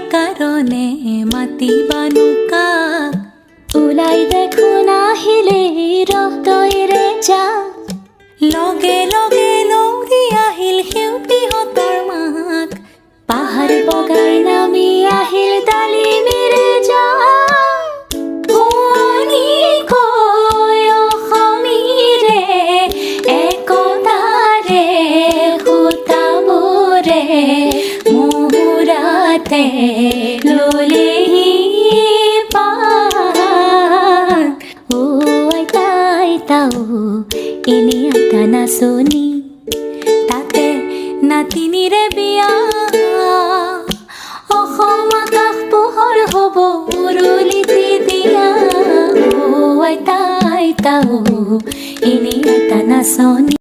কাৰণে মাতিবানো কাক ওলাই দেখোন আহিলে ৰক্তৰে যাক লগে লগে লৌৰি আহিল সেউতীহঁতৰ মাক পাহাৰ বগাই নামি আহিল তালিমেৰে যাক শুৱনিকৈ অসমীৰে একতাৰে সূতাবোৰে মুহুৰাতে ল'লেহি পাত ও আইতা আইতা ও এনে আইতা নাচনি তাতে নাতিনিৰে বিয়া অসম আকাশ পোহৰ হ'ব উৰুলিতে দিয়া ও আইতা আইতা ও এনে আইতা নাচনি